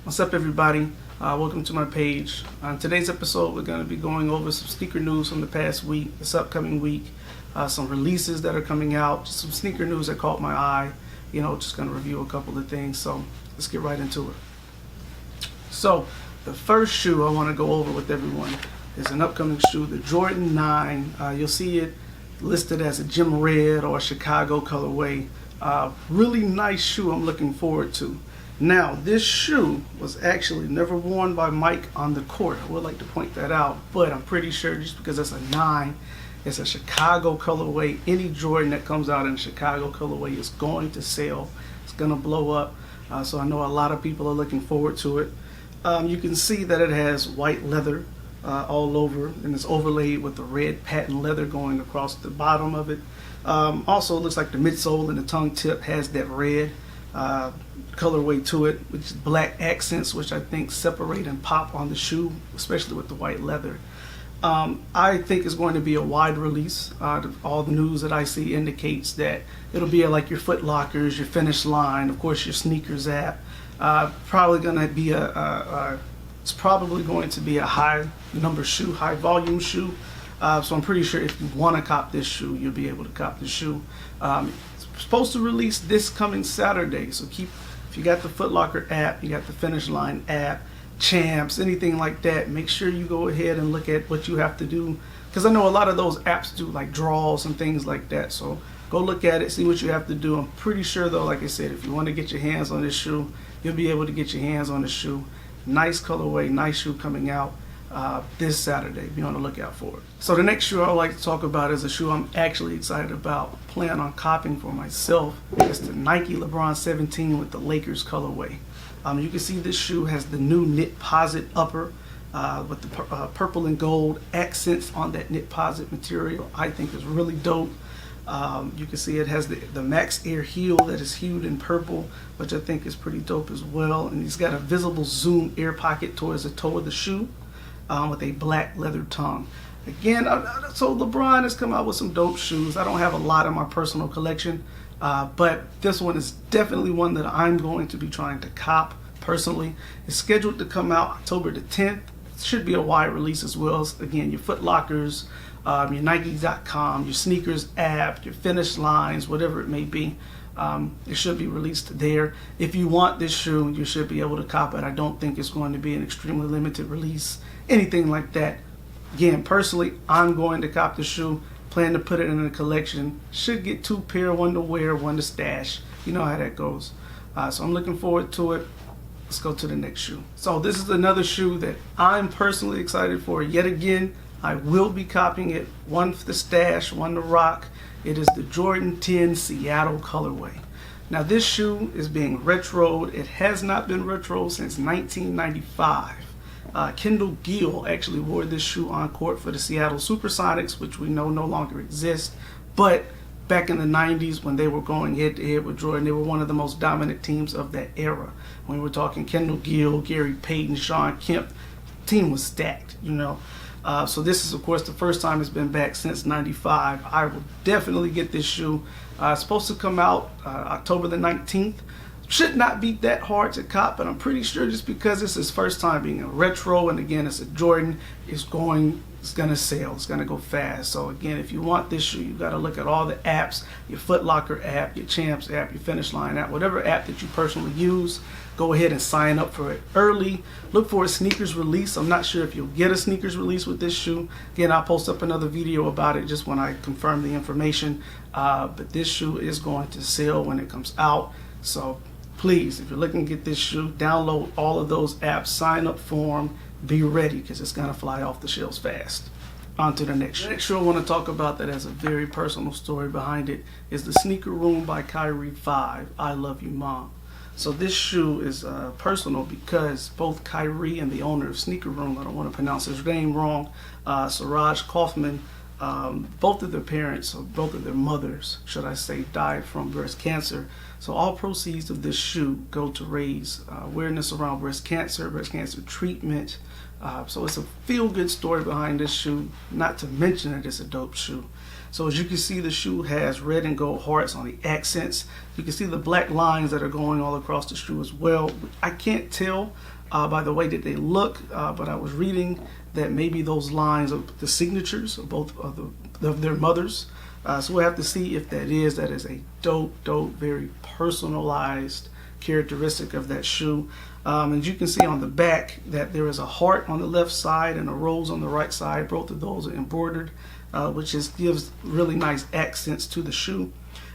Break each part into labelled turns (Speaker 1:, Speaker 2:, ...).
Speaker 1: What's up, everybody? Welcome to my page. On today's episode, we're going to be going over some sneaker news from the past week, this upcoming week, some releases that are coming out, just some sneaker news that caught my eye. Just going to review a couple of things. So let's get right into it. So the first shoe I want to go over with everyone is an upcoming shoe, the Jordan 9. You'll see it listed as a gem red or a Chicago colorway. Really nice shoe I'm looking forward to. Now, this shoe was actually never worn by Mike on the court. I would like to point that out, but I'm pretty sure just because it's a 9, it's a Chicago colorway. Any Jordan that comes out in a Chicago colorway is going to sell. It's going to blow up. So I know a lot of people are looking forward to it. You can see that it has white leather all over, and it's overlaid with the red patent leather going across the bottom of it. Also, it looks like the midsole and the tongue tip has that red colorway to it, which is black accents, which I think separate and pop on the shoe, especially with the white leather. I think it's going to be a wide release. All the news that I see indicates that it'll be like your Foot Lockers, your Finish Line, of course your sneakers app. Probably going to be it's probably going to be a high number shoe, high volume shoe. So I'm pretty sure if you want to cop this shoe, you'll be able to cop the shoe. It's supposed to release this coming Saturday, so if you got the Foot Locker app, you got the Finish Line app, Champs, anything like that, make sure you go ahead and look at what you have to do, because I know a lot of those apps do like draws and things like that. So go look at it, see what you have to do. I'm pretty sure though, like I said, if you want to get your hands on this shoe, you'll be able to get your hands on the shoe. Nice colorway, nice shoe coming out this Saturday. Be on the lookout for it. So the next shoe I would like to talk about is a shoe I'm actually excited about, plan on copying for myself. It's the Nike LeBron 17 with the Lakers colorway. You can see this shoe has the new knit posit upper with the purple and gold accents on that knit posit material. I think is really dope. You can see it has the Max Air heel that is hued in purple, which I think is pretty dope as well. And he's got a visible zoom air pocket towards the toe of the shoe with a black leather tongue. Again, so LeBron has come out with some dope shoes. I don't have a lot in my personal collection, but this one is definitely one that I'm going to be trying to cop personally. It's scheduled to come out October the 10th. It should be a wide release as well. Again, your Foot Lockers, your Nike.com, your sneakers app, your Finish Lines, whatever it may be. It should be released there. If you want this shoe, you should be able to cop it. I don't think it's going to be an extremely limited release, anything like that. Again, personally, I'm going to cop the shoe. Plan to put it in a collection. Should get 2 pair, 1 to wear, 1 to stash. You know how that goes. So I'm looking forward to it. Let's go to the next shoe. So this is another shoe that I'm personally excited for. Yet again, I will be copying it. 1 for the stash, 1 to rock. It is the Jordan 10 Seattle colorway. Now this shoe is being retroed. It has not been retroed since 1995. Kendall Gill actually wore this shoe on court for the Seattle Supersonics, which we know no longer exist. But back in the 90s, when they were going head-to-head with Jordan, they were one of the most dominant teams of that era. When we're talking Kendall Gill, Gary Payton, Shawn Kemp, the team was stacked, So this is, of course, the first time it's been back since 95. I will definitely get this shoe. It's supposed to come out October the 19th. Should not be that hard to cop, but I'm pretty sure just because it's his first time being a retro, and again, it's a Jordan, it's going to sell. It's going to go fast. So again, if you want this shoe, you got to look at all the apps, your Foot Locker app, your Champs app, your Finish Line app, whatever app that you personally use. Go ahead and sign up for it early. Look for a sneakers release. I'm not sure if you'll get a sneakers release with this shoe. Again, I'll post up another video about it just when I confirm the information. But this shoe is going to sell when it comes out. So please, if you're looking to get this shoe, download all of those apps, sign up for them, be ready, because it's going to fly off the shelves fast. On to the next shoe. The next shoe I want to talk about that has a very personal story behind it is the Sneaker Room by Kyrie 5, I Love You Mom. So this shoe is personal because both Kyrie and the owner of Sneaker Room, I don't want to pronounce his name wrong, Siraj Kaufman, both of their parents, or both of their mothers, should I say, died from breast cancer. So all proceeds of this shoe go to raise awareness around breast cancer treatment. So it's a feel-good story behind this shoe, not to mention that it's a dope shoe. So as you can see, the shoe has red and gold hearts on the accents. You can see the black lines that are going all across the shoe as well. I can't tell by the way that they look, but I was reading that maybe those lines of the signatures of both of their mothers. So we'll have to see if that is a dope, very personalized characteristic of that shoe. As you can see on the back that there is a heart on the left side and a rose on the right side. Both of those are embroidered, which gives really nice accents to the shoe.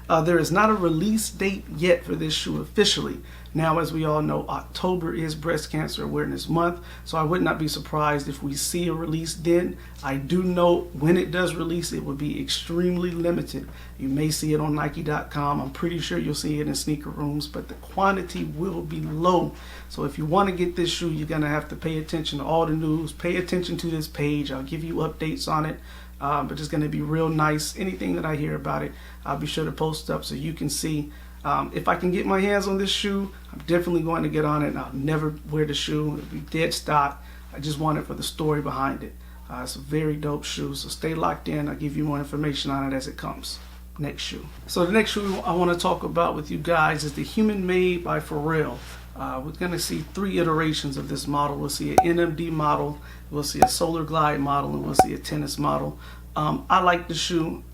Speaker 1: There is not a release date yet for this shoe officially. Now, as we all know, October is Breast Cancer Awareness Month, so I would not be surprised if we see a release then. I do know when it does release, it will be extremely limited. You may see it on Nike.com. I'm pretty sure you'll see it in sneaker rooms, but the quantity will be low. So if you want to get this shoe, you're going to have to pay attention to all the news. Pay attention to this page. I'll give you updates on it. But it's going to be real nice. Anything that I hear about it, I'll be sure to post up so you can see. If I can get my hands on this shoe, I'm definitely going to get on it, and I'll never wear the shoe. It'll be dead stock. I just want it for the story behind it. It's a very dope shoe, so stay locked in. I'll give you more information on it as it comes. Next shoe. So the next shoe I want to talk about with you guys is the Human Made by Pharrell. We're going to see 3 iterations of this model. We'll see an NMD model, we'll see a Solar Glide model, and we'll see a tennis model. I like the shoe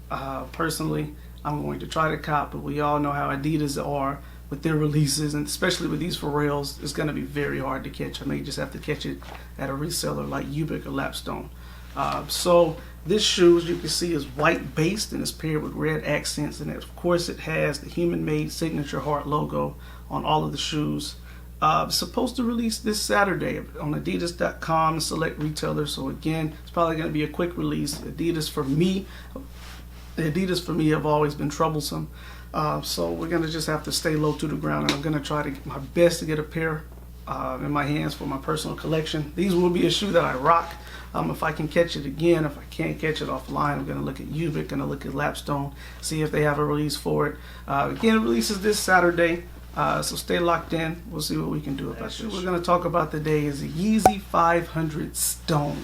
Speaker 1: personally. I'm going to try to cop, but we all know how Adidas are with their releases, and especially with these Pharrells, it's going to be very hard to catch. I may just have to catch it at a reseller like Ubik or Lapstone. So this shoe, as you can see, is white based and is paired with red accents, and of course it has the Human Made signature heart logo on all of the shoes. Supposed to release this Saturday on Adidas.com and select retailers. So again, it's probably going to be a quick release. Adidas for me have always been troublesome. So we're going to just have to stay low to the ground, and I'm going to try to get my best to get a pair in my hands for my personal collection. These will be a shoe that I rock. If I can catch it again, if I can't catch it offline, I'm going to look at Ubik, going to look at Lapstone, see if they have a release for it. Again, it releases this Saturday. So stay locked in. We'll see what we can do about this. What we're going to talk about today is the Yeezy 500 Stone.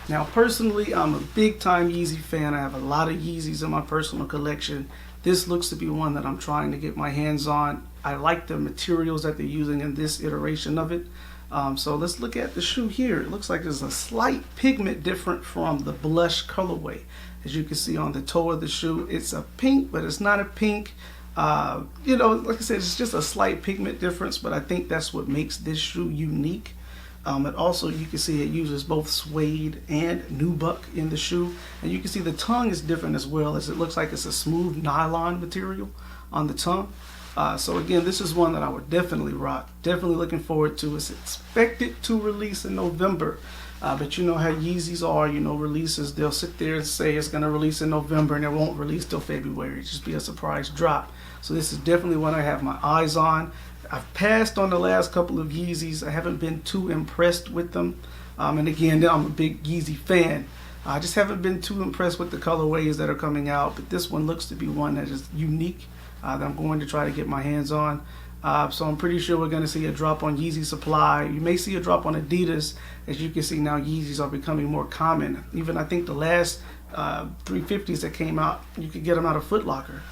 Speaker 1: Now, personally, I'm a big-time Yeezy fan. I have a lot of Yeezys in my personal collection. This looks to be one that I'm trying to get my hands on. I like the materials that they're using in this iteration of it. So let's look at the shoe here. It looks like there's a slight pigment different from the blush colorway. As you can see on the toe of the shoe, it's a pink, but it's not a pink. Like I said, it's just a slight pigment difference, but I think that's what makes this shoe unique. And also, you can see it uses both suede and nubuck in the shoe, and you can see the tongue is different as well, as it looks like it's a smooth nylon material on the tongue. So again, this is one that I would definitely rock. Definitely looking forward to. It's expected to release in November. But you know how Yeezys are, releases, they'll sit there and say it's going to release in November and it won't release till February. It's just be a surprise drop. So this is definitely one I have my eyes on. I've passed on the last couple of Yeezys. I haven't been too impressed with them. And again, I'm a big Yeezy fan. I just haven't been too impressed with the colorways that are coming out. But this one looks to be one that is unique that I'm going to try to get my hands on. So I'm pretty sure we're going to see a drop on Yeezy Supply. You may see a drop on Adidas. As you can see now, Yeezys are becoming more common. Even I think the last 350s that came out, you could get them out of Foot Locker.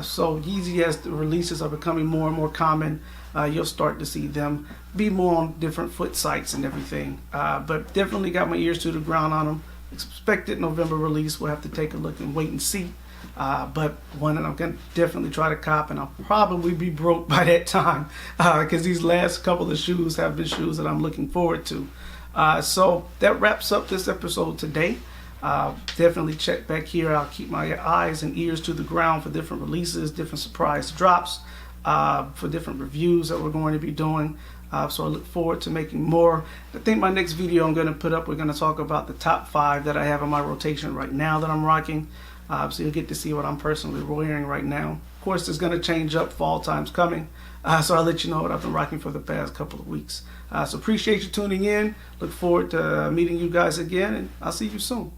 Speaker 1: So Yeezy, as the releases are becoming more and more common, you'll start to see them be more on different foot sites and everything. But definitely got my ears to the ground on them. Expected November release. We'll have to take a look and wait and see. But one that I'm going to definitely try to cop, and I'll probably be broke by that time because these last couple of shoes have been shoes that I'm looking forward to. So that wraps up this episode today. Definitely check back here. I'll keep my eyes and ears to the ground for different releases, different surprise drops, for different reviews that we're going to be doing. So I look forward to making more. I think my next video I'm going to put up, we're going to talk about the top 5 that I have in my rotation right now that I'm rocking. So you'll get to see what I'm personally wearing right now. Of course, it's going to change up. Fall time's coming. So I'll let you know what I've been rocking for the past couple of weeks. So appreciate you tuning in. Look forward to meeting you guys again, and I'll see you soon.